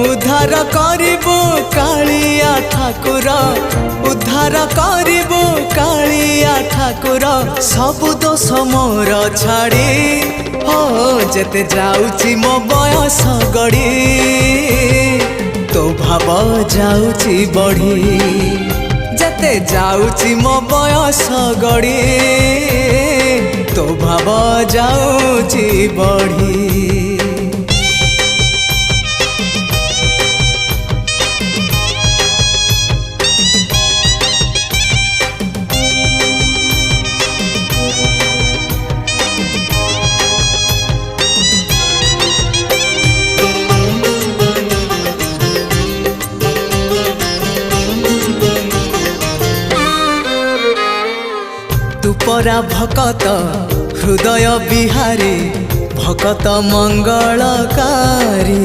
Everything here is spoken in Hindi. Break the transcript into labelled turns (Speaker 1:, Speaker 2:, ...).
Speaker 1: उद्धार करिबो कालिया ठाकुर उद्धार करिबो कालिया ठाकुर सबु दोष मोर छाड़ी हो जेते जाउची मो बयस गड़ी तो भाव जाउची बढ़ी जेते जाउची मो बयस गड़ी तो भाव जाउची बढ़ी। तू परा भकत हृदय बिहारी भकत मंगलकारी।